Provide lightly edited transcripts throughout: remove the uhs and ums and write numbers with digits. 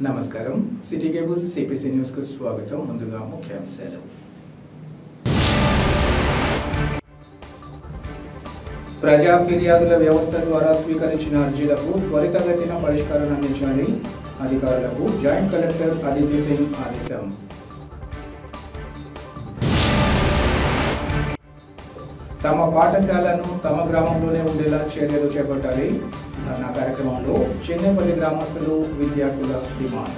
నమస్కారం city cable CPC news కు స్వాగతం. ముందుగా ముఖ్యాంశాలు. ప్రజా ఫిర్యాదుల వ్యవస్థ ద్వారా స్వీకరించిన అర్జీలకు త్వరితగతిన పరిష్కారం అందించాలి. అధికారులకు జాయింట్ కలెక్టర్ అదితి సింగ్ ఆదేశం. తమ పాఠశాలను తమ గ్రామంలోనే ఉండేలా చర్యలు చేపట్టాలి. ధర్నా కార్యక్రమంలో చెన్నైపల్లి గ్రామస్తులు విద్యార్థుల డిమాండ్.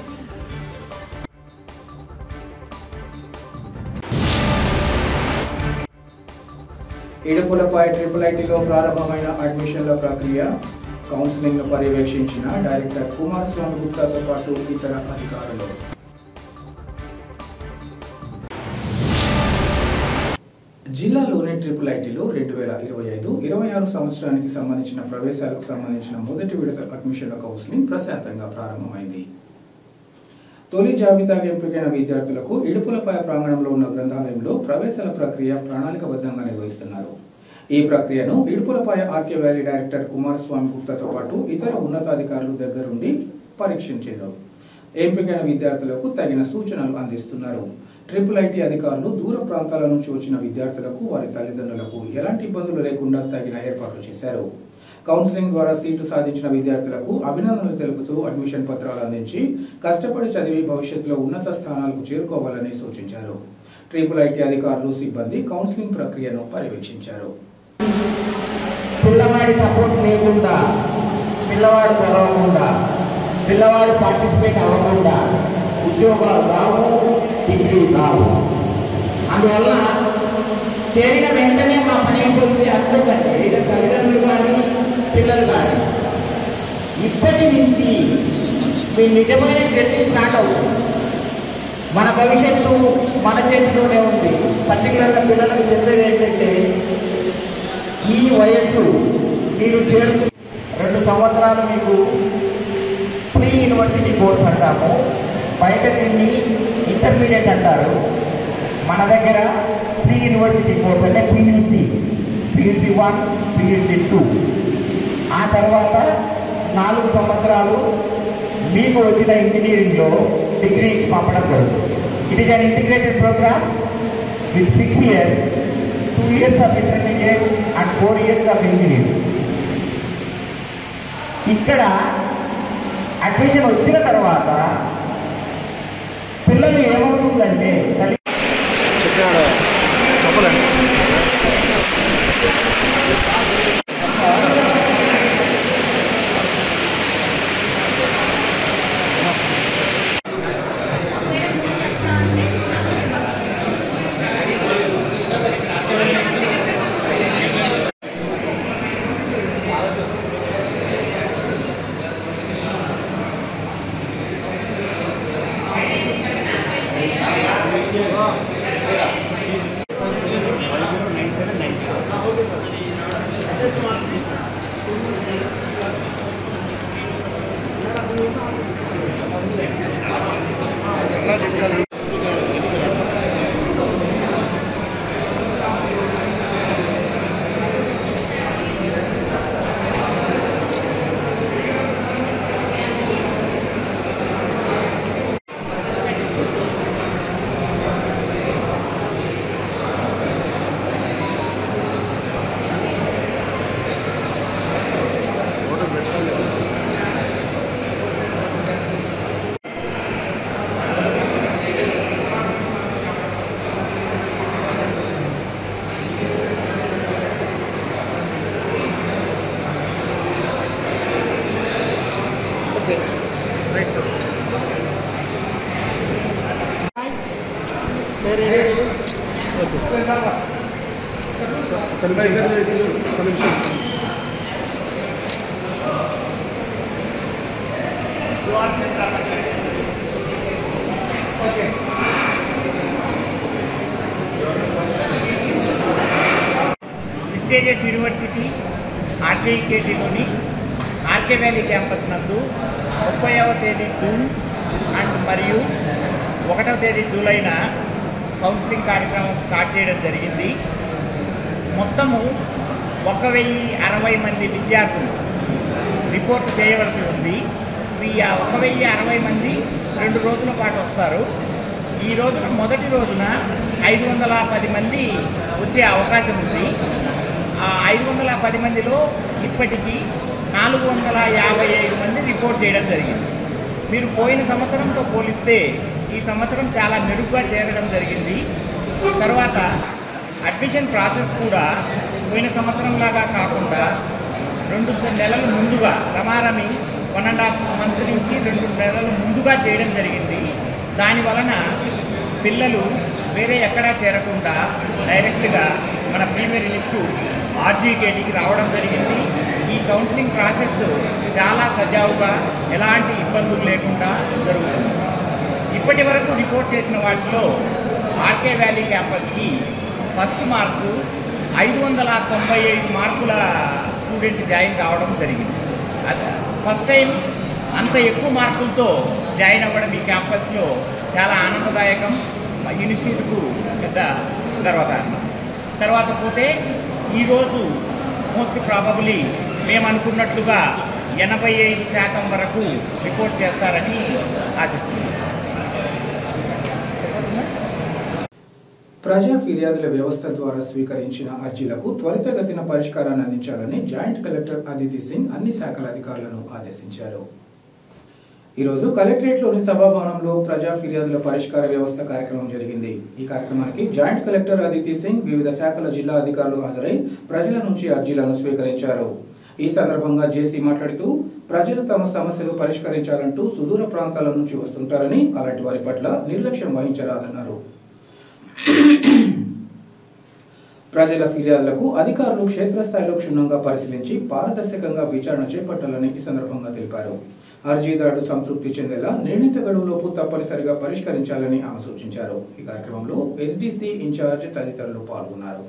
ఇడుపులపై IIITలో ప్రారంభమైన అడ్మిషన్ల ప్రక్రియ. కౌన్సిలింగ్ను పర్యవేక్షించిన డైరెక్టర్ కుమారస్వామి గుప్తాతో పాటు ఇతర అధికారులు. జిల్లాలోని IIITలో 2025-26 సంవత్సరానికి సంబంధించిన ప్రవేశాలకు సంబంధించిన మొదటి విడత అడ్మిషన్ల కౌన్సిలింగ్ ప్రశాంతంగా ప్రారంభమైంది. తొలి జాబితాగా ఎంపికైన విద్యార్థులకు ఇడుపులపై ప్రాంగణంలో ఉన్న గ్రంథాలయంలో ప్రవేశాల ప్రక్రియ ప్రణాళికబద్ధంగా నిర్వహిస్తున్నారు. ఈ ప్రక్రియను ఇడుపులపై ఆర్కే వ్యాలీ డైరెక్టర్ కుమారస్వామి గుప్తాతో పాటు ఇతర ఉన్నతాధికారులు దగ్గరుండి పరీక్షించారు. ఎంపికైన విద్యార్థులకు తగిన సూచనలు అందిస్తున్నారు. IIIT అధికారులు దూర ప్రాంతాల నుంచి వచ్చిన విద్యార్థులకు వారి తల్లిదండ్రులకు ఎలాంటి ఇబ్బందులు లేకుండా తగిన ఏర్పాట్లు చేశారు. కౌన్సిలింగ్ ద్వారా సీటు సాధించిన విద్యార్థులకు అభినందనలు తెలుపుతూ అడ్మిషన్ పత్రాలు అందించి కష్టపడి చదివి భవిష్యత్తులో ఉన్నత స్థానాలకు చేరుకోవాలని సూచించారు. IIIT అధికారులు సిబ్బంది కౌన్సిలింగ్ ప్రక్రియను పర్యవేక్షించారు. పిల్లవాడి సపోర్ట్ లేకుండా, పిల్లవాడు చదవకుండా, పిల్లవాడు పార్టిసిపేట్ అవ్వకుండా ఉద్యోగాలు రావు, డిగ్రీ రావు. అందువల్ల చేరిన వెంటనే మా పని ఏంటంటే అర్థం కంటే ఇక తల్లిదండ్రులు కానీ పిల్లలు కానీ ఇప్పటి నుంచి మీ నిజమైన జర్నీ స్టార్ట్ అవుతుంది. మన భవిష్యత్తు మన చేతిలోనే ఉంది. పర్టికులర్గా పిల్లలకు చెప్పేది ఏంటంటే ఈ వయస్సు మీరు చేరుకు 2 సంవత్సరాలు మీకు ప్రీ యూనివర్సిటీ కోర్స్ అంటాము, బయట దీన్ని ఇంటర్మీడియట్ అంటారు. మన దగ్గర ప్రీ యూనివర్సిటీ కోర్స్ అంటే PUC 1, PUC 2. ఆ తర్వాత 4 సంవత్సరాలు మీకు వచ్చిన ఇంజనీరింగ్లో డిగ్రీకి పంపడం జరుగుతుంది. It is an integrated program with 6 years, 2 years of intermediate and 4 years of engineering. ఇక్కడ అడ్మిషన్ వచ్చిన తర్వాత పిల్లలు ఏమవుతుందంటే ప్రెస్టీజియస్ యూనివర్సిటీ RJKTలోని ఆర్కే వ్యాలీ క్యాంపస్ నందు 30వ తేదీ జూన్ అండ్ మరియు 1వ తేదీ జూలైన కౌన్సిలింగ్ కార్యక్రమం స్టార్ట్ చేయడం జరిగింది. మొత్తము 1060 మంది విద్యార్థులు రిపోర్ట్ చేయవలసి ఉంది. 1060 మంది 2 రోజుల పాటు వస్తారు. ఈ రోజున మొదటి రోజున 510 మంది వచ్చే అవకాశం ఉంది. ఆ 510 మందిలో ఇప్పటికీ 455 మంది రిపోర్ట్ చేయడం జరిగింది. మీరు పోయిన సంవత్సరంతో పోలిస్తే ఈ సంవత్సరం చాలా మెరుగ్గా చేరడం జరిగింది. తర్వాత అడ్మిషన్ ప్రాసెస్ కూడా పోయిన సంవత్సరంలాగా కాకుండా 2 నెలలు ముందుగా రమారమి 1.5 మంత్ నుంచి 2 నెలలు ముందుగా చేయడం జరిగింది. దాని వలన పిల్లలు వేరే ఎక్కడా చేరకుండా డైరెక్ట్గా మన ప్రీమియర్ ఇన్స్టిట్యూట్ ఆర్జీకేటీకి రావడం జరిగింది. ఈ కౌన్సిలింగ్ ప్రాసెస్ చాలా సజావుగా ఎలాంటి ఇబ్బందులు లేకుండా జరుగుతుంది. ఇప్పటి వరకు రిపోర్ట్ చేసిన వాటిలో ఆర్కే వ్యాలీ క్యాంపస్కి ఫస్ట్ మార్కు 595 మార్కుల స్టూడెంట్ జాయిన్ కావడం జరిగింది. ఫస్ట్ టైం అంత ఎక్కువ మార్కులతో జాయిన్ అవ్వడం ఈ క్యాంపస్లో చాలా ఆనందదాయకం, ఇన్స్టిట్యూట్కు పెద్ద గర్వకారణం. తర్వాత పోతే ఈరోజు మోస్ట్ ప్రాబబ్లీ మేము అనుకున్నట్లుగా 85% వరకు రిపోర్ట్ చేస్తారని ఆశిస్తున్నాం. ప్రజా ఫిర్యాదుల వ్యవస్థ ద్వారా స్వీకరించిన అర్జీలకు త్వరితగతిన పరిష్కారాన్ని అందించాలని జాయింట్ కలెక్టర్ అదితి సింగ్ అన్ని శాఖల అధికారులను ఆదేశించారు. ఈరోజు కలెక్టరేట్లోని సభాభవనంలో ప్రజా ఫిర్యాదుల పరిష్కార వ్యవస్థ కార్యక్రమం జరిగింది. ఈ కార్యక్రమానికి జాయింట్ కలెక్టర్ అదితి సింగ్ వివిధ శాఖల జిల్లా అధికారులు హాజరై ప్రజల నుంచి అర్జీలను స్వీకరించారు. ఈ సందర్భంగా జేసీ మాట్లాడుతూ ప్రజలు తమ సమస్యలు పరిష్కరించాలంటూ సుదూర ప్రాంతాల నుంచి వస్తుంటారని, అలాంటి వారి పట్ల నిర్లక్ష్యం వహించరాదన్నారు. ప్రజల ఫిర్యాదులకు అధికారులు క్షేత్రస్థాయిలో క్షుణ్ణంగా పరిశీలించి పారదర్శకంగా విచారణ చేపట్టాలని ఈ సందర్భంగా తెలిపారు. అర్జీదారుడు సంతృప్తి చెందేలా నిర్ణీత గడువులోపు తప్పనిసరిగా పరిష్కరించాలని ఆమె సూచించారు. ఈ కార్యక్రమంలో ఎస్డీసీ ఇన్ఛార్జ్ తదితరులు పాల్గొన్నారు.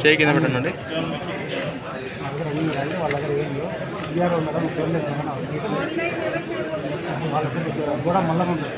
చేయి కింద పెట్టండి. కూడా మళ్ళీ వచ్చింది.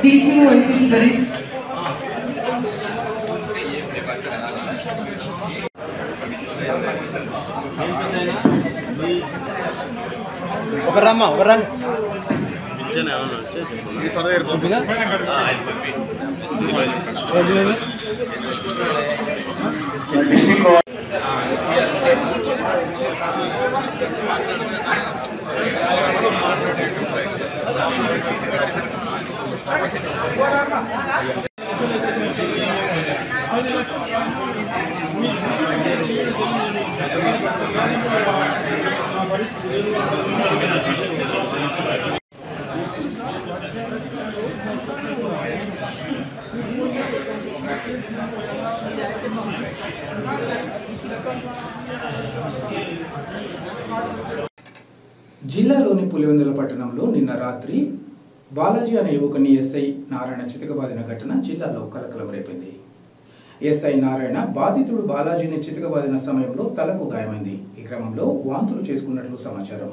DC one piece berries. ఒకరమ్మా ఒకరన్ జిల్లాలోని పులివెందుల పట్టణంలో నిన్న రాత్రి బాలాజీ అనే యువకుని ఎస్ఐ నారాయణ చితకబాదిన ఘటన జిల్లాలో కలకలం రేపింది. ఎస్ఐ నారాయణ బాధితుడు బాలాజీని చితకబాదిన సమయంలో తలకు గాయమైంది. ఈ క్రమంలో వాంతులు చేసుకున్నట్లు సమాచారం.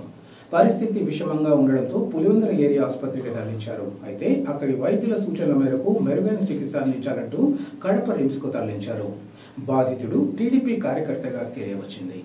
పరిస్థితి విషమంగా ఉండడంతో పులివెందుల ఏరియా ఆసుపత్రికి తరలించారు. అయితే అక్కడి వైద్యుల సూచనల మేరకు మెరుగైన చికిత్స అందించాలంటూ కడప రిమ్స్కు తరలించారు. బాధితుడు టీడీపీ కార్యకర్తగా తెలియవచ్చింది.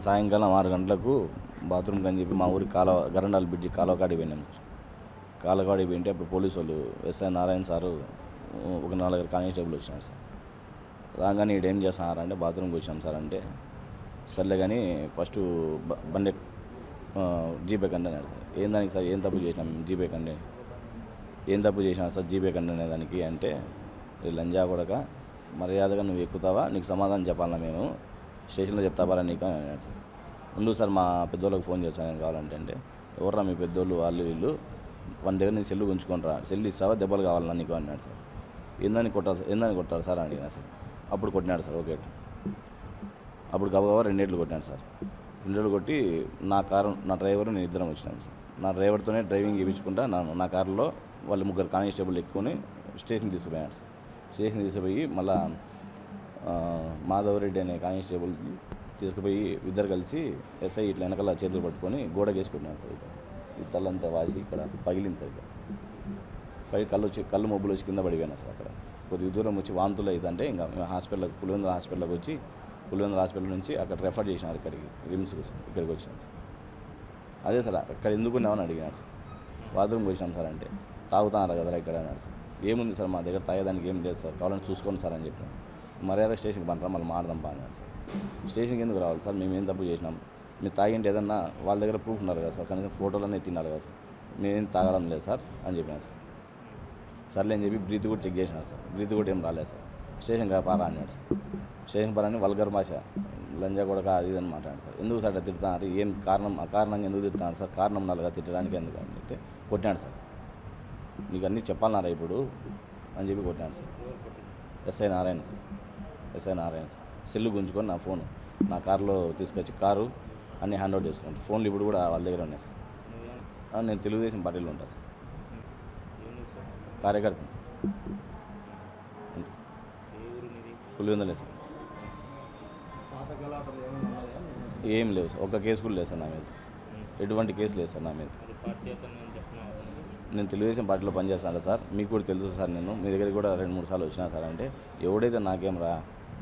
సాయంకాలం 6 గంటలకు బాత్రూమ్కి అని చెప్పి మా ఊరి గరండాల బ్రిడ్జి కాలువకాడికి పోయినాం సార్. కాలువకాడికి పోయింటే అప్పుడు పోలీసు వాళ్ళు ఎస్ఐ నారాయణ సారు ఒక 4 కానిస్టేబుల్ వచ్చినారు సార్. రాగానే ఈడేం చేస్తున్నారంటే బాత్రూమ్కి వచ్చాం సార్ అంటే సర్లే కానీ ఫస్ట్ బండి జీపే కండి అన్నాడు సార్. ఏం దానికి సార్ ఏం తప్పు చేసినాం జీపే కండి ఏం తప్పు చేసినారు సార్ జీపే కండి అనేదానికి అంటే లంజా కొడక మర్యాదగా నువ్వు ఎక్కుతావా నీకు సమాధానం చెప్పాలన్నా మేము స్టేషన్లో చెప్తావారా నీకు అని అన్నాడు సార్. ముందు సార్ మా పెద్దోళ్ళకి ఫోన్ చేస్తాను నేను కావాలంటే అంటే ఎవర్రా మీ పెద్దోళ్ళు వాళ్ళు వీళ్ళు వాళ్ళ దగ్గర నేను సెల్లు ఉంచుకోనరా సెల్లు ఇస్తావా దెబ్బలు కావాలన్నా నీకు అన్నాడు సార్. ఏందని కొట్టారు సార్ అని అడిగినా సార్. అప్పుడు కొట్టినాడు సార్ ఓకే. అప్పుడు గబగబా 2 ఏళ్ళు కొట్టినాడు సార్. 2 ఏళ్ళు కొట్టి నా డ్రైవరు నేను ఇద్దరం వచ్చినాను సార్. నా డ్రైవర్తోనే డ్రైవింగ్ ఇప్పించుకుంటా నా కారులో వాళ్ళు 3 కానిస్టేబుల్ ఎక్కుని స్టేషన్కి తీసుకుపోయాడు సార్. స్టేషన్కి తీసుకుపోయి మళ్ళా మాధవరెడ్డి అనే కానిస్టేబుల్ తీసుకుపోయి ఇద్దరు కలిసి ఎస్ఐ ఇట్లా వెనకాల చేతులు పట్టుకొని గోడకేసి కొట్టినారు సార్. ఈ తల్లంతా వాసి ఇక్కడ పగిలింది సార్. ఇక్కడ పై కళ్ళు మబ్బులు వచ్చి కింద పడిపోయినా సార్. అక్కడ కొద్దిగా దూరం వచ్చి వాంతులు అవుతుంటే ఇంకా హాస్పిటల్కి పులివెందుల హాస్పిటల్కి వచ్చి పులివెందుల హాస్పిటల్ నుంచి అక్కడ రెఫర్ చేసినారు ఇక్కడికి రిమ్స్కి ఇక్కడికి వచ్చినారు. అదే సార్ అక్కడ ఎందుకున్నామని అడిగినాడు సార్. బాత్రూమ్కి వచ్చినాం సార్ అంటే తాగుతున్నారు కదరా ఇక్కడ అన్నాడు సార్. ఏముంది సార్ మా దగ్గర తాగేదానికి ఏం లేదు సార్ కావాలని చూసుకోండి సార్ అని చెప్పినాను. మర్యాద స్టేషన్కి పంటరా మళ్ళీ మాడదాం అన్నాడు సార్. స్టేషన్కి ఎందుకు రావాలి సార్ మేము ఏం తప్పు చేసినాం మీరు తాగింటే ఏదన్నా వాళ్ళ దగ్గర ప్రూఫ్ ఉన్నారు కదా సార్ కనీసం ఫోటోలన్నీ తిన్నారు కదా సార్ మేమేం తాగడం లేదు సార్ అని చెప్పినాను సార్. సర్లే అని చెప్పి బ్రీత్ కూడా చెక్ చేసినారు సార్. బ్రీత్ కూడా ఏం రాలేదు సార్. స్టేషన్కి పారా అన్నాడు సార్. స్టేషన్ పారా అని వల్గర్ భాష లంజా కూడా అది ఇదని మాట్లాడారు సార్. ఎందుకు సార్ తిడుతున్నారు ఏం కారణం అకారణంగా ఎందుకు తిడుతున్నారు సార్ కారణం నాలుగా తిట్టడానికి ఎందుకు అంటే కొట్టినాడు సార్. నీకు అన్నీ చెప్పాలన్నారా ఇప్పుడు అని చెప్పి కొట్టినాడు sir. SI Narayana sir. Cell గుంజుకొని నా ఫోను నా కారులో తీసుకొచ్చి కారు అన్నీ హ్యాండ్ అవుట్ చేసుకున్నాను. ఫోన్లు ఇప్పుడు కూడా వాళ్ళ దగ్గర ఉన్నాయి సార్. నేను తెలుగుదేశం పార్టీలో ఉంటాను సార్. కార్యకర్త సార్. అంతే పులివెందులే సార్. ఏం లేవు సార్. ఒక్క కేసు కూడా లేదు సార్ నా మీద. ఎటువంటి కేసు లేదు సార్ నా మీద. నేను తెలుగుదేశం పార్టీలో పనిచేస్తాను సార్, మీకు కూడా తెలుసు సార్, నేను మీ దగ్గరికి కూడా 2-3 సార్లు వచ్చినా సార్ అంటే, ఎవడైతే నాకేం రా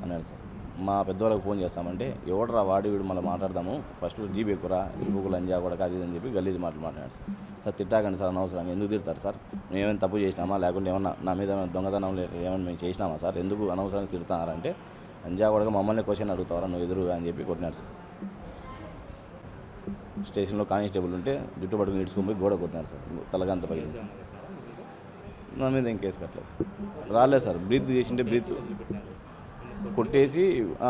అన్నాడు సార్. మా పెద్దవాళ్ళకి ఫోన్ చేస్తామంటే, ఎవడరా వాడి వీడు మళ్ళీ మాట్లాడదాము, ఫస్ట్ జీబీ ఎక్కురా ఇరుపుకు లంజా కూడా అది అని చెప్పి గలీజ్ మాటలు మాట్లాడారు సార్. సార్ తిట్టాకండి సార్, అనవసరంగా ఎందుకు తిడతారు సార్, మేము ఏమైనా తప్పు చేసినామా, లేకుంటే ఏమన్నా నా మీద దొంగతనం ఏమైనా మేము చేసినామా సార్, ఎందుకు అనవసరంగా తిడతారంటే, లంజా కూడా మమ్మల్ని క్వశ్చన్ అడుగుతారా నువ్వు ఎదురుగా అని చెప్పి కొట్టినాడు సార్. స్టేషన్లో కానిస్టేబుల్ ఉంటే జుట్టు పట్టుకుని ఇడ్చుకొని పోయి గోడ కొట్టినాడు సార్, తలగంత పగిలింది. నా మీద ఏం కేసు కట్టలేదు సార్. రాలేదు సార్, బ్రీత్ చేసింటే బ్రీత్ కొట్టేసి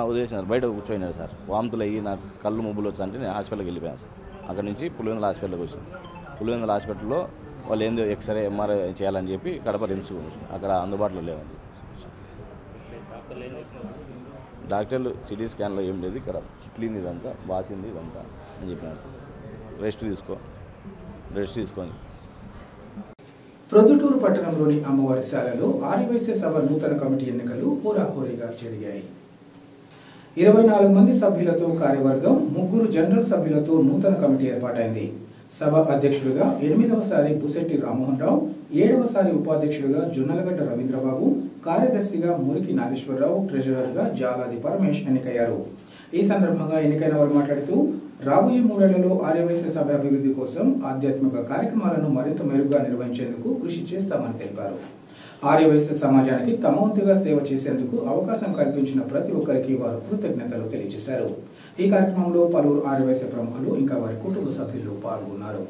వదిలేసినారు, బయట కూర్చోయినారు సార్. వాంతులు అయ్యి నాకు కళ్ళు ముబ్బులు వచ్చాయంటే నేను హాస్పిటల్కి వెళ్ళిపోయాను సార్. అక్కడ నుంచి పులివెందుల హాస్పిటల్కి వచ్చాను. పులివెందుల హాస్పిటల్లో వాళ్ళు ఏందో ఎక్స్రే ఎంఆర్ఐ చేయాలని చెప్పి కడప రిమ్స్కి వచ్చాను, అక్కడ అందుబాటులో లేవని డాక్టర్లు సిటీ స్కాన్లో ఏం లేదు, ఇక్కడ చిట్లింది ఇదంతా, వాసింది ఇదంతా అని చెప్పినారు సార్. రెస్ట్ తీసుకొని ప్రొద్దుటూరు పట్టణంలోని అమ్మవారి శాలలో ఆర్యవైశ్య సభ నూతన కమిటీ ఎన్నికలు హోరాహోరీగా జరిగాయి. 24 మంది సభ్యులతో కార్యవర్గం, 3 జనరల్ సభ్యులతో నూతన కమిటీ ఏర్పాటైంది. సభ అధ్యక్షుడిగా 8వసారి పుసెట్టి రామ్మోహన్ రావు, 7వసారి ఉపాధ్యక్షుడిగా జొన్నలగడ్డ రవీంద్రబాబు, కార్యదర్శిగా మురికి నాగేశ్వరరావు, ట్రెజరర్గా జాలాది పరమేష్ ఎన్నికయ్యారు. ఈ సందర్భంగా ఎన్నికైన వారు మాట్లాడుతూ, రాబోయే 3 ఏళ్లలో ఆర్యవైశ్య సభ అభివృద్ధి కోసం ఆధ్యాత్మిక కార్యక్రమాలను మరింత మెరుగ్గా నిర్వహించేందుకు కృషి చేస్తామని తెలిపారు. ఆర్యవైశ్య సమాజానికి తమ వంతుగా సేవ చేసేందుకు అవకాశం కల్పించిన ప్రతి ఒక్కరికి వారు కృతజ్ఞతలు తెలియజేశారు. ఈ కార్యక్రమంలో పలువురు ఆర్యవైశ్య ప్రముఖులు ఇంకా వారి కుటుంబ సభ్యులు పాల్గొన్నారు.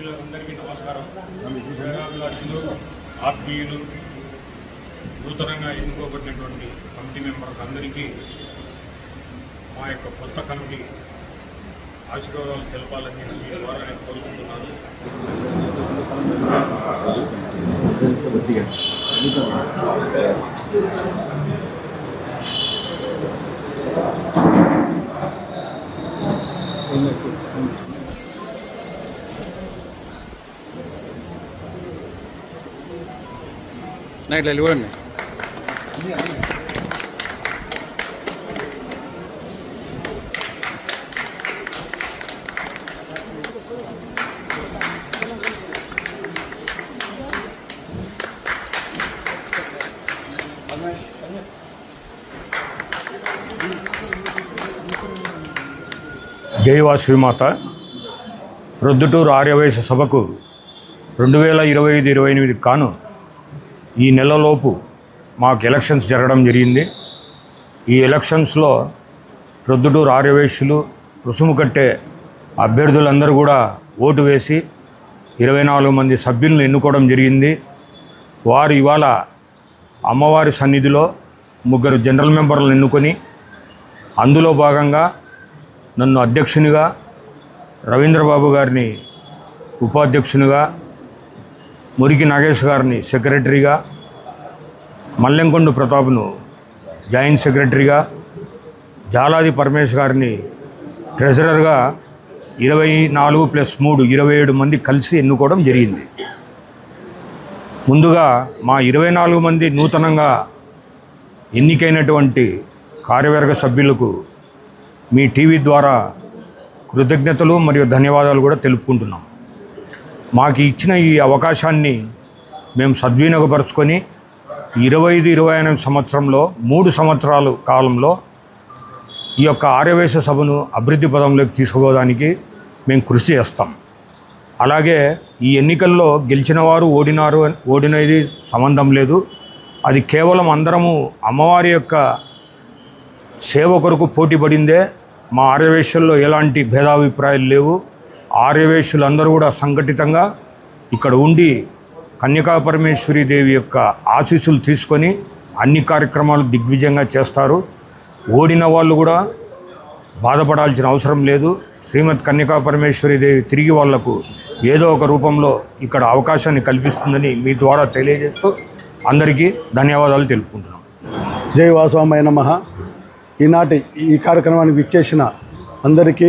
సభ్యులందరికీ నమస్కారం. శ్రేయాభిలాషులు, ఆత్మీయులు, నూతనంగా ఎన్నుకోబడినటువంటి కమిటీ మెంబర్స్ అందరికీ మా యొక్క కొత్త కమిటీ ఆశీర్వాదాలు తెలపాలని మీ ద్వారా నేను కోరుకుంటున్నాను. ఇట్లా వెళ్ళిపోండి. జై వాసవిమాత. ప్రొద్దుటూరు ఆర్యవైశ్య సభకు 2025-28 కాను ఈ నెలలోపు మాకు ఎలక్షన్స్ జరగడం జరిగింది. ఈ ఎలక్షన్స్లో ప్రొద్దుటూరు ఆర్యవైశ్యులు రుసుము కట్టే అభ్యర్థులందరూ కూడా ఓటు వేసి 24 మంది సభ్యులను ఎన్నుకోవడం జరిగింది. వారు ఇవాళ అమ్మవారి సన్నిధిలో 3 జనరల్ మెంబర్లను ఎన్నుకొని అందులో భాగంగా నన్ను అధ్యక్షునిగా, రవీంద్రబాబు గారిని ఉపాధ్యక్షునిగా, మురికి నాగేష్ గారిని సెక్రటరీగా, మల్లెంకొండ ప్రతాప్ను జాయింట్ సెక్రటరీగా, జాలాది పరమేశ్ గారిని ట్రెజరర్గా 24+3 27 మంది కలిసి ఎన్నుకోవడం జరిగింది. ముందుగా మా 24 మంది నూతనంగా ఎన్నికైనటువంటి కార్యవర్గ సభ్యులకు మీ టీవీ ద్వారా కృతజ్ఞతలు మరియు ధన్యవాదాలు కూడా తెలుపుకుంటున్నాం. మాకు ఇచ్చిన ఈ అవకాశాన్ని మేము సద్వినియోగపరుచుకొని 25-28 సంవత్సరంలో 3 సంవత్సరాల కాలంలో ఈ యొక్క ఆర్యవైశ్య సభను అభివృద్ధి పదంలోకి తీసుకుపోవడానికి మేము కృషి చేస్తాం. అలాగే ఈ ఎన్నికల్లో గెలిచిన వారు ఓడినది సంబంధం లేదు. అది కేవలం అందరము అమ్మవారి యొక్క సేవ కొరకు పోటీ పడిందే. మా ఆర్యవైశ్యుల్లో ఎలాంటి భేదాభిప్రాయాలు లేవు. ఆర్యవైశ్యులందరూ కూడా సంఘటితంగా ఇక్కడ ఉండి కన్యకా పరమేశ్వరి దేవి యొక్క ఆశీస్సులు తీసుకొని అన్ని కార్యక్రమాలు దిగ్విజయంగా చేస్తారు. ఓడిన వాళ్ళు కూడా బాధపడాల్సిన అవసరం లేదు. శ్రీమతి కన్యకా పరమేశ్వరి దేవి తిరిగి వాళ్లకు ఏదో ఒక రూపంలో ఇక్కడ అవకాశాన్ని కల్పిస్తుందని మీ ద్వారా తెలియజేస్తూ అందరికీ ధన్యవాదాలు తెలుపుకుంటున్నాం. జై వాసవాయ నమః. ఈనాటి ఈ కార్యక్రమానికి విచ్చేసిన అందరికీ,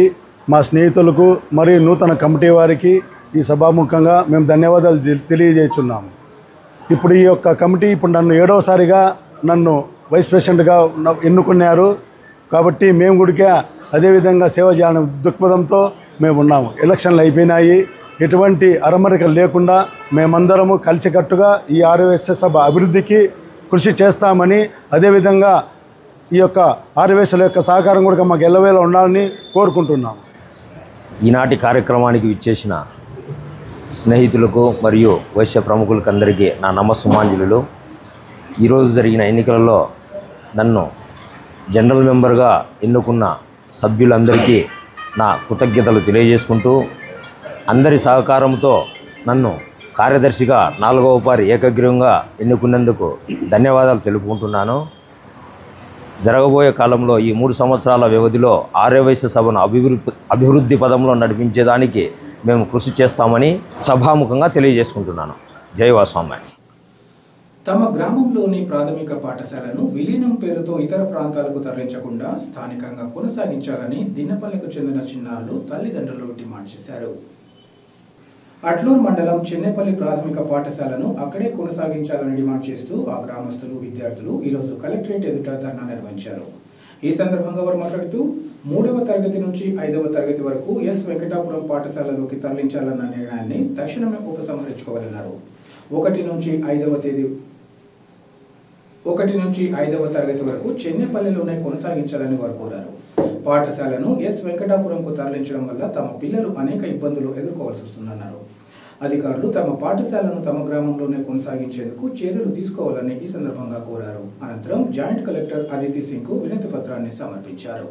మా స్నేహితులకు మరియు నూతన కమిటీ వారికి ఈ సభాముఖంగా మేము ధన్యవాదాలు తెలియజేస్తున్నాము. ఇప్పుడు ఈ యొక్క కమిటీ ఇప్పుడు నన్ను 7వసారిగా నన్ను వైస్ ప్రెసిడెంట్గా ఎన్నుకున్నారు. కాబట్టి మేము కూడా అదేవిధంగా సేవ చేయాలనే దృక్పథంతో మేము ఉన్నాము. ఎలక్షన్లు అయిపోయినాయి. ఎటువంటి అరమరికలు లేకుండా మేమందరము కలిసికట్టుగా ఈ ఆర్యవైశ్య సభ అభివృద్ధికి కృషి చేస్తామని, అదేవిధంగా ఈ యొక్క ఆర్యవైశ్యుల యొక్క సహకారం కూడా మాకు ఎల్లవేళ ఉండాలని కోరుకుంటున్నాము. ఈనాటి కార్యక్రమానికి విచ్చేసిన స్నేహితులకు మరియు వైశ్య ప్రముఖులకు అందరికీ నా నమస్సుమాంజలులు. ఈరోజు జరిగిన ఎన్నికలలో నన్ను జనరల్ మెంబర్గా ఎన్నుకున్న సభ్యులందరికీ నా కృతజ్ఞతలు తెలియజేసుకుంటూ, అందరి సహకారంతో నన్ను కార్యదర్శిగా 4వ పారి ఏకగ్రీవంగా ఎన్నుకున్నందుకు ధన్యవాదాలు తెలుపుకుంటున్నాను. జరగబోయే కాలంలో ఈ 3 సంవత్సరాల వ్యవధిలో ఆర్యవైశ్య సభను అభివృద్ధి పదంలో నడిపించేదానికి మేము కృషి చేస్తామని సభాముఖంగా తెలియజేసుకుంటున్నాను. జై వాసవాయ. తమ గ్రామంలోని ప్రాథమిక పాఠశాలను విలీనం పేరుతో ఇతర ప్రాంతాలకు తరలించకుండా స్థానికంగా కొనసాగించాలని దిన్నపల్లికి చెందిన చిన్నారులు తల్లిదండ్రులు డిమాండ్ చేశారు. అట్లూరు మండలం చెన్నెపల్లి ప్రాథమిక పాఠశాలను అక్కడే కొనసాగించాలని డిమాండ్ చేస్తూ ఆ గ్రామస్తులు, విద్యార్థులు ఈరోజు కలెక్టరేట్ ఎదుట ధర్నా నిర్వహించారు. ఈ సందర్భంగా వారు మాట్లాడుతూ 3వ తరగతి నుంచి 5వ తరగతి వరకు ఎస్ వెంకటాపురం పాఠశాలలోకి తరలించాలన్న నిర్ణయాన్ని తక్షణమే ఉపసంహరించుకోవాలన్నారు. 1 నుంచి 5వ తరగతి వరకు చెన్నెపల్లిలోనే కొనసాగించాలని వారు కోరారు. పాఠశాలను ఎస్ వెంకటాపురంకు తరలించడం వల్ల తమ పిల్లలు అనేక ఇబ్బందులు ఎదుర్కోవాల్సి వస్తుందన్నారు. అధికారులు తమ పాఠశాలను తమ గ్రామంలోనే కొనసాగించేందుకు చర్యలు తీసుకోవాలని ఈ సందర్భంగా కోరారు. అనంతరం జాయింట్ కలెక్టర్ అదితి సింగ్కు వినతి పత్రాన్ని సమర్పించారు.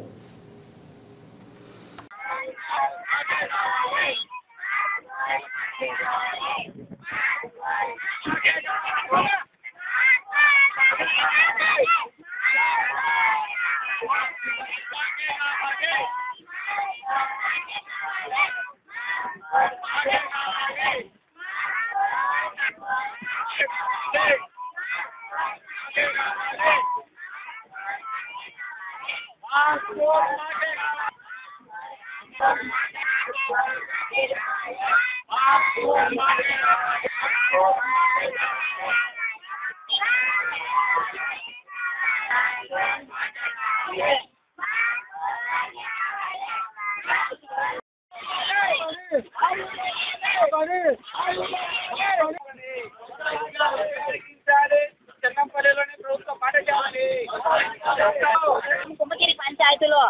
కుంభగిరి పంచాయతీలో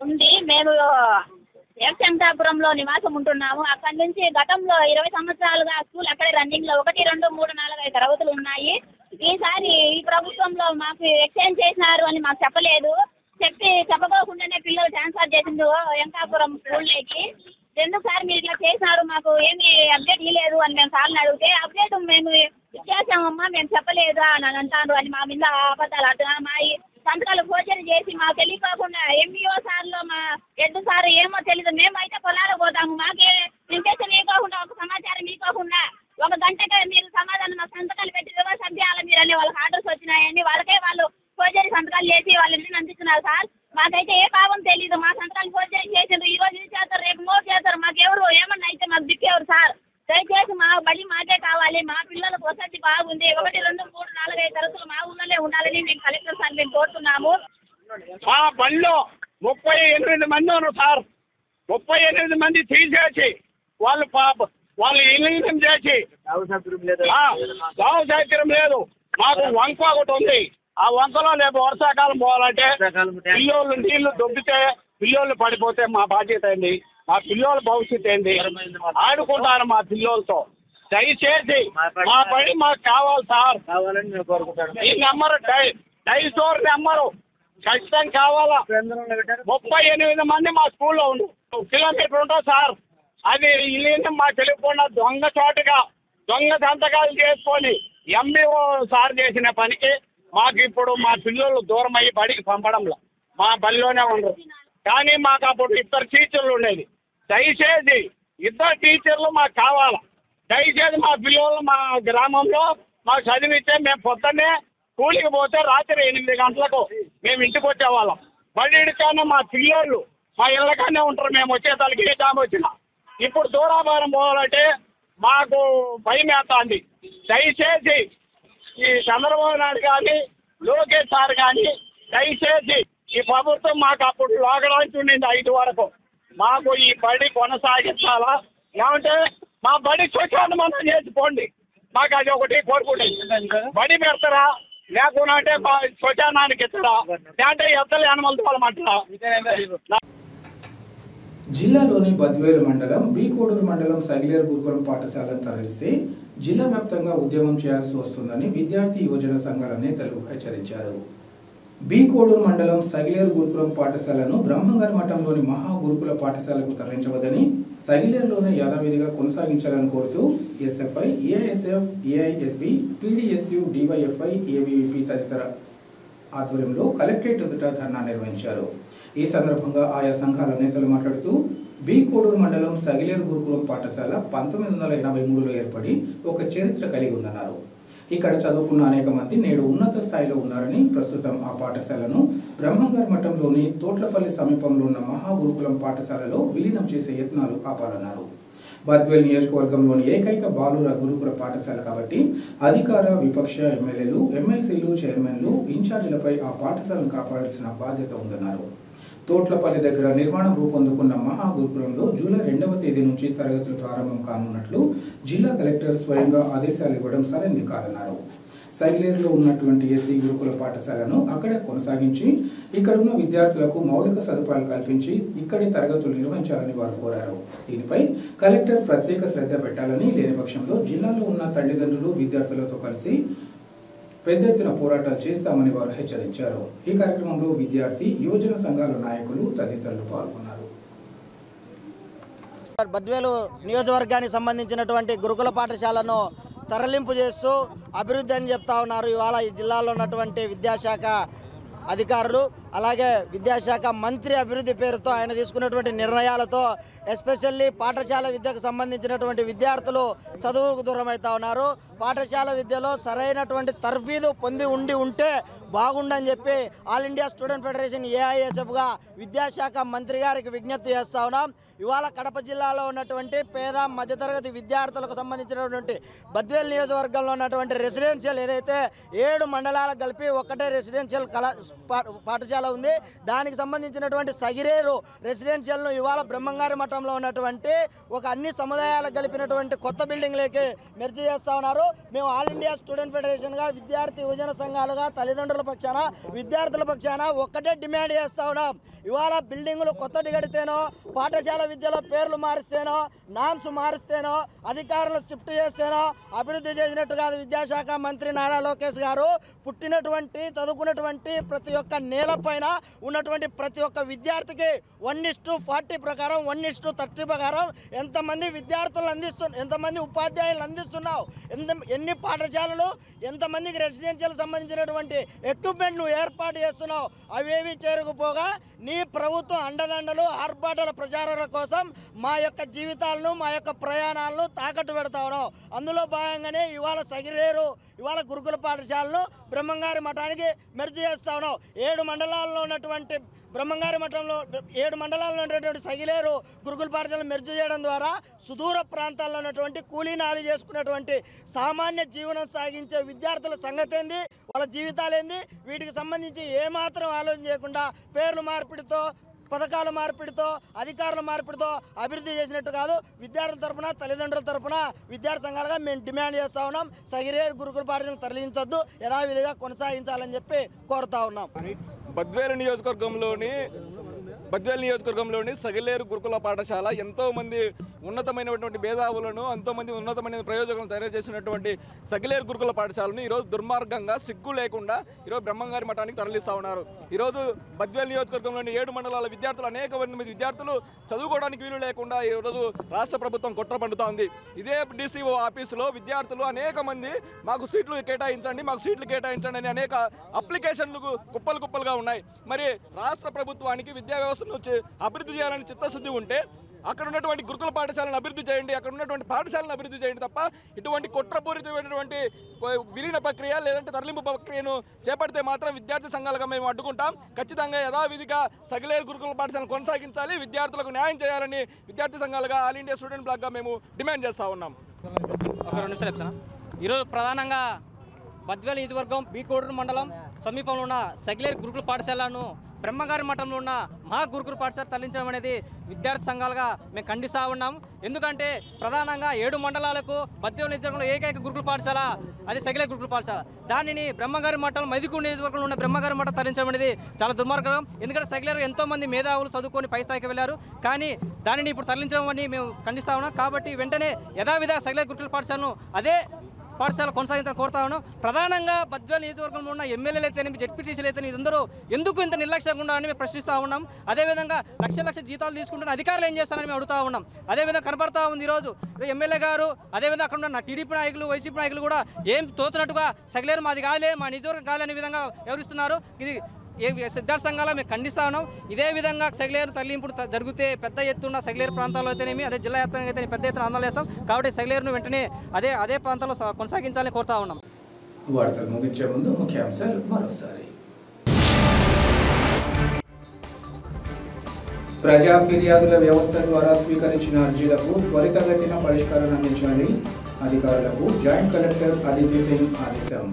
ఉంది. మేము అంకాపురంలో నివాసం ఉంటున్నాము. అక్కడి నుంచి గతంలో 20 సంవత్సరాలుగా స్కూల్ అక్కడే రన్నింగ్ లో 1, 2, 3, 4, 5 తరగతులు ఉన్నాయి. ఈసారి ఈ ప్రభుత్వంలో మాకు ఎక్స్చేంజ్ చేసినారు అని మాకు చెప్పలేదు. చెప్పకోకుండానే పిల్లలు ట్రాన్స్ఫర్ చేసిండు అంకాపురం స్కూల్లోకి. ఎందుకు సార్ మీరు ఇట్లా చేసినారు, మాకు ఏమి అప్డేట్ ఇవ్వలేదు అని మేము సార్ని అడిగితే, అప్డేట్ మేము ఇచ్చేసామమ్మా, మేము చెప్పలేదు అని అంటారు అని మా మీద అబద్ధాలు ఆడుతున్నారు. మా సంతకాలు ఫోర్జరీ చేసి మాకు తెలియకోకుండా ఎంఈఓ సార్లో మా హెడ్ సార్ ఏమో తెలీదు, మేమైతే పొలాలకు పోతాము, మాకే ఇంటెన్షన్ ఇవ్వకుండా ఒక సమాచారం ఇవ్వకుండా 1 గంటకే మీరు సమాధానం మా సంతకాలు పెట్టి రివర్స్ చేయాలి మీరు అని వాళ్ళకి ఆర్డర్స్ వచ్చినాయని వాళ్ళు ఫోర్జరీ సంతకాలు చేసి వాళ్ళ ఇంటిని అందిస్తున్నారు సార్. మాకైతే ఏ పాపం తెలీదు, మా సంతకాలు ఫోర్జరీ చేసారు, ఈ రోజు ఇది చేస్తారు, రేపు మోర్ చేస్తారు, మాకెవరు ఏమన్నా అయితే మాకు దిక్కేవారు సార్. దయచేసి మా బడి మాకే కావాలి, మా పిల్లలకు వసతి బాగుంది, 1, 2, 3, 4, 5 తరగతులు మా ఊళ్ళోనే ఉండాలని మేము కలెక్టర్ సార్ మేము కోరుతున్నాము. మా బడిలో 38 మంది ఉన్నారు సార్. 38 మంది తీసేసి వాళ్ళు ఇల్లు చేసి దావ సౌకర్యం లేదు. మాకు వంక ఒకటి ఉంది, ఆ వంకలో రేపు వర్షాకాలం పోవాలంటే పిల్లోళ్ళు నీళ్లు దొబ్బితే పిల్లోళ్ళు పడిపోతే మా బాధ్యత ఏంది, మా పిల్లోళ్ళ భవిష్యత్తు ఏంది, ఆడుకుంటారు మా పిల్లోళ్ళతో. దయచేసి మా బడి మాకు కావాలి సార్. ఈ నెంబరు డైసోర్ నెంబరు ఖచ్చితంగా కావాలా. 38 మంది మా స్కూల్లో ఉండు, కిలోమీటర్ ఉంటాం సార్. అది ఇల్లు మాకు తెలియకుండా దొంగ చోటుగా దొంగ సంతకాలు చేసుకొని ఎంబీఓ సార్ చేసిన పనికి మాకు ఇప్పుడు మా పిల్లలు దూరం అయ్యి బడికి పంపడంలో మా బడిలోనే ఉండరు. కానీ మాకు అప్పుడు 2 టీచర్లు ఉండేది. దయచేసి 2 టీచర్లు మాకు కావాలా. దయచేసి మా పిల్లలు మా గ్రామంలో మాకు చదివిస్తే మేము పొద్దున్నే కూలికి పోతే రాత్రి 8 గంటలకు మేము ఇంటికి వచ్చేవాళ్ళం. బడికానే మా పిల్లోళ్ళు మా ఇళ్ళకానే ఉంటారు. మేము వచ్చేసరికి ఏ జామ వచ్చినా ఇప్పుడు దూరాభారం పోవాలంటే మాకు భయం వేస్తుంది. దయచేసి ఈ చంద్రబాబు నాయుడు కానీ లోకేష్ సార్ కానీ దయచేసి ఈ ప్రభుత్వం మాకు అప్పుడు లాగడానికి ఉండింది 5 వరకు మాకు ఈ బడి కొనసాగించాలా, లేకుంటే మా బడి స్వచ్ఛాందమంతా చేసుకోండి. మాకు అది ఒకటి కోరుకుంటుంది. బడి పెడతారా లేకుండా అంటే స్వచ్ఛాందానికి ఇస్తారా, లేదంటే ఎద్దలు యానిమల్ తోలమంటారా. జిల్లాలోని బద్వేలు మండలం బి కోడూరు మండలం సగిలేరు గురుకులం పాఠశాలను తరలిస్తే జిల్లా వ్యాప్తంగా ఉద్యమం చేయాల్సి వస్తుందని విద్యార్థి యువజన సంఘాల నేతలు హెచ్చరించారు. బి కోడూరు మండలం సగిలేరు గురుకులం పాఠశాలను బ్రహ్మంగారి మఠంలోని మహా గురుకుల పాఠశాలకు తరలించవద్దని, సగిలేరులోనే యథావిధిగా కొనసాగించాలని కోరుతూ SFI, AISF, AISB, PDSU, DYFI, ABVP తదితర ఆధ్వర్యంలో కలెక్టరేట్ ఎదుట ధర్నా నిర్వహించారు. ఈ సందర్భంగా ఆయా సంఘాల నేతలు మాట్లాడుతూ బి కోడూరు మండలం సగిలేరు గురుకులం పాఠశాల 1983లో ఏర్పడి ఒక చరిత్ర కలిగి ఉందన్నారు. ఇక్కడ చదువుకున్న అనేక మంది నేడు ఉన్నత స్థాయిలో ఉన్నారని, ప్రస్తుతం ఆ పాఠశాలను బ్రహ్మంగారి మఠంలోని తోట్లపల్లి సమీపంలో ఉన్న మహా గురుకులం పాఠశాలలో విలీనం చేసే యత్నాలు ఆపాలన్నారు. బద్వేల్ నియోజకవర్గంలోని ఏకైక బాలుర గురుకుల పాఠశాల కాబట్టి అధికార విపక్ష ఎమ్మెల్యేలు, ఎమ్మెల్సీలు, చైర్మన్లు, ఇన్ఛార్జీలపై ఆ పాఠశాలను కాపాడాల్సిన బాధ్యత ఉందన్నారు. తోట్లపల్లి దగ్గర నిర్మాణం రూపొందుకున్న మహా గురుకులంలో జూలై 2వ తేదీ నుంచి తరగతులు ప్రారంభం కానున్నట్లు జిల్లా కలెక్టర్ స్వయంగా ఆదేశాలు ఇవ్వడం సరైంది కాదన్నారు. సగిలేరులో ఉన్నటువంటి ఎస్సీ గురుకుల పాఠశాలను అక్కడే కొనసాగించి ఇక్కడున్న విద్యార్థులకు మౌలిక సదుపాయాలు కల్పించి ఇక్కడి తరగతులు నిర్వహించాలని వారు కోరారు. దీనిపై కలెక్టర్ ప్రత్యేక శ్రద్ధ పెట్టాలని, లేని పక్షంలో జిల్లాలో ఉన్న తల్లిదండ్రులు విద్యార్థులతో కలిసి పెద్ద ఎత్తున పోరాటాలు చేస్తామని వారు హెచ్చరించారు. ఈ కార్యక్రమంలో విద్యార్థి యువజన సంఘాల నాయకులు తదితరులు పాల్గొన్నారు. బద్వేలు నియోజకవర్గానికి సంబంధించినటువంటి గురుకుల పాఠశాలను తరలింపు చేస్తూ అభివృద్ధి అని చెప్తా ఉన్నారు. ఇవాళ ఈ జిల్లాలో ఉన్నటువంటి విద్యాశాఖ అధికారులు, అలాగే విద్యాశాఖ మంత్రి అభివృద్ధి పేరుతో ఆయన తీసుకున్నటువంటి నిర్ణయాలతో ఎస్పెషల్లీ పాఠశాల విద్యకు సంబంధించినటువంటి విద్యార్థులు చదువుకు దూరం అవుతా ఉన్నారు. పాఠశాల విద్యలో సరైనటువంటి తర్ఫీదు పొంది ఉంటే బాగుండని చెప్పి ఆల్ ఇండియా స్టూడెంట్ ఫెడరేషన్ ఏఐఎస్ఎఫ్గా విద్యాశాఖ మంత్రి గారికి విజ్ఞప్తి చేస్తా ఉన్నాం. ఇవాళ కడప జిల్లాలో ఉన్నటువంటి పేద మధ్యతరగతి విద్యార్థులకు సంబంధించినటువంటి బద్వేల్ నియోజకవర్గంలో ఉన్నటువంటి రెసిడెన్షియల్ ఏదైతే 7 మండలాలకు కలిపి ఒక్కటే రెసిడెన్షియల్ పాఠశాల పాఠశాల ఉంది. దానికి సంబంధించినటువంటి సగిరేరు రెసిడెన్షియల్ను ఇవాళ బ్రహ్మంగారి మఠంలో ఉన్నటువంటి ఒక అన్ని సముదాయాలకు కలిపినటువంటి కొత్త బిల్డింగ్లోకి మెర్జ్ చేస్తూ ఉన్నారు. మేము ఆల్ ఇండియా స్టూడెంట్ ఫెడరేషన్గా, విద్యార్థి యువజన సంఘాలుగా, తల్లిదండ్రుల పక్షాన, విద్యార్థుల పక్షాన ఒక్కటే డిమాండ్ చేస్తూ ఉన్నాం. ఇవాళ బిల్డింగులు కొత్తటి కడితేనో, పాఠశాల విద్యలో పేర్లు మారిస్తేనో, నామ్స్ మారిస్తేనో, అధికారులు షిఫ్ట్ చేస్తేనో అభివృద్ధి చేసినట్టు కాదు. విద్యాశాఖ మంత్రి నారా లోకేష్ గారు పుట్టినటువంటి, చదువుకున్నటువంటి ప్రతి ఒక్క నేలపైన ఉన్నటువంటి ప్రతి ఒక్క విద్యార్థికి 1:40 ప్రకారం, 1:30 ప్రకారం ఎంతమంది విద్యార్థులు ఎంతమంది ఉపాధ్యాయులు అందిస్తున్నావు, ఎన్ని పాఠశాలలు, ఎంతమందికి రెసిడెన్షియల్ సంబంధించినటువంటి ఎక్విప్మెంట్ నువ్వు ఏర్పాటు చేస్తున్నావు, అవేవి చేరుకుపోగా నీ ప్రభుత్వం అండదండలు, ఆర్భాటాల ప్రచారాల కోసం మా యొక్క జీవితాలను, మా యొక్క ప్రయాణాలను తాకట్టు పెడతా ఉన్నావు. అందులో భాగంగానే ఇవాళ సగిరేరు, ఇవాళ గురుకుల పాఠశాలను బ్రహ్మంగారి మఠానికి మెర్జ్ చేస్తా ఉన్నావు. 7 మండలాల్లో ఉన్నటువంటి బ్రహ్మంగారి మఠంలో 7 మండలాల్లో ఉన్నటువంటి సగిలేరు గురుకుల పాఠశాలను మెర్జ్ చేయడం ద్వారా సుదూర ప్రాంతాల్లో ఉన్నటువంటి కూలీనాలు చేసుకున్నటువంటి సామాన్య జీవనం సాగించే విద్యార్థుల సంగతి ఏంది, వాళ్ళ జీవితాలు ఏంది, వీటికి సంబంధించి ఏమాత్రం ఆలోచన చేయకుండా పేర్లు మార్పిడితో, పథకాల మార్పిడితో, అధికారుల మార్పిడితో అభివృద్ధి చేసినట్టు కాదు. విద్యార్థుల తరఫున, తల్లిదండ్రుల తరఫున, విద్యార్థి సంఘాలుగా మేము డిమాండ్ చేస్తూ ఉన్నాం. సగిరేరు గురుకుల పాఠశాలను తరలించొద్దు, యథావిధిగా కొనసాగించాలని చెప్పి కోరుతా ఉన్నాం. బద్వేలు నియోజకవర్గంలోని సగిలేరు గురుకుల పాఠశాల ఎంతోమంది ఉన్నతమైనటువంటి మేధావులను, ఎంతోమంది ఉన్నతమైన ప్రయోజకులను తయారు చేసినటువంటి సగిలేరు గురుకుల పాఠశాలను ఈరోజు దుర్మార్గంగా, సిగ్గు లేకుండా ఈరోజు బ్రహ్మంగారి మఠానికి తరలిస్తూ ఉన్నారు. ఈరోజు బద్వేలు నియోజకవర్గంలోని 7 మండలాల విద్యార్థులు, అనేక మంది విద్యార్థులు చదువుకోవడానికి వీలు లేకుండా ఈరోజు రాష్ట్ర ప్రభుత్వం కుట్ర పండుతా ఉంది. ఇదే DCO ఆఫీసులో విద్యార్థులు అనేక మంది మాకు సీట్లు కేటాయించండి అని అనేక అప్లికేషన్లు కుప్పలుగా ఉన్నాయి. మరి రాష్ట్ర ప్రభుత్వానికి విద్యా వ్యవస్థను అభివృద్ధి చేయాలని చిత్తశుద్ధి ఉంటే అక్కడ ఉన్నటువంటి గురుకుల పాఠశాలను అభివృద్ధి చేయండి, అక్కడ ఉన్నటువంటి పాఠశాలను అభివృద్ధి చేయండి తప్ప ఇటువంటి కుట్రపూరితమైనటువంటి విలీన ప్రక్రియ లేదంటే తరలింపు ప్రక్రియను చేపడితే మాత్రం విద్యార్థి సంఘాలుగా మేము అడ్డుకుంటాం. ఖచ్చితంగా యథావిధిగా సగిలేరు గురుకుల పాఠశాలను కొనసాగించాలి, విద్యార్థులకు న్యాయం చేయాలని విద్యార్థి సంఘాలుగా ఆల్ ఇండియా స్టూడెంట్ బ్లాక్గా మేము డిమాండ్ చేస్తూ ఉన్నాం. ఈరోజు ప్రధానంగా బద్వేలు నియోజకవర్గం బీకోడూరు మండలం సమీపంలో ఉన్న సగిలేరు గురుకుల పాఠశాలను బ్రహ్మంగారి మఠంలో ఉన్న మహా గురుకుల పాఠశాల తరలించడం అనేది విద్యార్థి సంఘాలుగా మేము ఖండిస్తూ ఉన్నాం. ఎందుకంటే ప్రధానంగా 7 మండలాలకు బద్వేలు నియోజకవర్గంలో ఏకైక గురుకుల పాఠశాల అది సగిలేరు గురుకుల పాఠశాల. దానిని బ్రహ్మంగారి మఠం మైదుకూరు నియోజకవర్గంలో ఉన్న బ్రహ్మంగారి మఠం తరలించడం అనేది చాలా దుర్మార్గం. ఎందుకంటే సగిలేరు ఎంతోమంది మేధావులు చదువుకొని పై స్థాయికి వెళ్ళారు, కానీ దానిని ఇప్పుడు తరలించడం అని మేము ఖండిస్తూ ఉన్నాం. కాబట్టి వెంటనే యథావిధిగా సగిలేరు గురుకుల పాఠశాలను అదే పాఠశాల కొనసాగించాలని కోరుతా ఉన్నాం. ప్రధానంగా బద్వేలు నియోజకవర్గంలో ఉన్న ఎమ్మెల్యేలు అయితేనేమి, జడ్పీటీసీలు అయితేనే ఇదందరూ ఎందుకు ఇంత నిర్లక్ష్యంగా ఉండాలని మేము ప్రశ్నిస్తూ ఉన్నాం. అదేవిధంగా లక్ష జీతాలు తీసుకుంటున్న అధికారులు ఏం చేస్తారని మేము అడుగుతూ ఉన్నాం. అదేవిధంగా కనపడతా ఉంది ఈరోజు ఎమ్మెల్యే గారు, అదేవిధంగా అక్కడ ఉన్న టీడీపీ నాయకులు, వైసీపీ నాయకులు కూడా ఏం తోచినట్టుగా సగిలేరు మాది కాలే, మా నియోజకవర్గం కాలే అనే విధంగా వివరిస్తున్నారు. ఇది సిద్ధార్థ సంఘాల మేము ఖండిస్తా ఉన్నాం. ఇదే విధంగా సగిలేరు తరలింపుడు జరిగితే పెద్ద ఎత్తున సగిలేరు ప్రాంతాల్లో అయితేనేమి, అదే జిల్లా వ్యాప్తంగా అయితే పెద్ద ఎత్తున ఆందోళన చేస్తాం. కాబట్టి సగిలేరును వెంటనే అదే ప్రాంతాల్లో కొనసాగించాలని కోరుతా ఉన్నాం. వార్తలు ముగించే ముందు ముఖ్యాంశాలు మరోసారి. ప్రజా ఫిర్యాదుల వ్యవస్థ ద్వారా స్వీకరించిన అర్జీలకు త్వరితగతిన పరిష్కారం అందించాలని అధికారులకు జాయింట్ కలెక్టర్ అదితి సింగ్ ఆదేశం.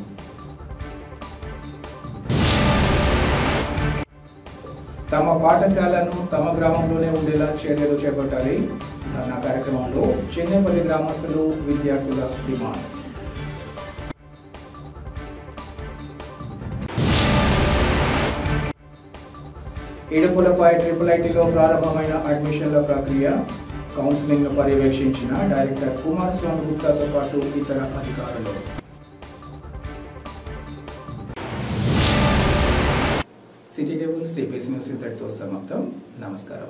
తమ పాఠశాలను తమ గ్రామంలోనే ఉండేలా చర్యలు చేపట్టాలి. ధర్నా కార్యక్రమంలో చెన్నైపల్లి గ్రామస్తులు, విద్యార్థుల డిమాండ్. ఇడుపులపై IIITలో ప్రారంభమైన అడ్మిషన్ల ప్రక్రియ, కౌన్సిలింగ్ను పర్యవేక్షించిన డైరెక్టర్ కుమారస్వామి గుప్తాతో పాటు ఇతర అధికారులు. సిటీ కేబుల్ CPC న్యూస్ ఇంతటితో సమాప్తం. నమస్కారం.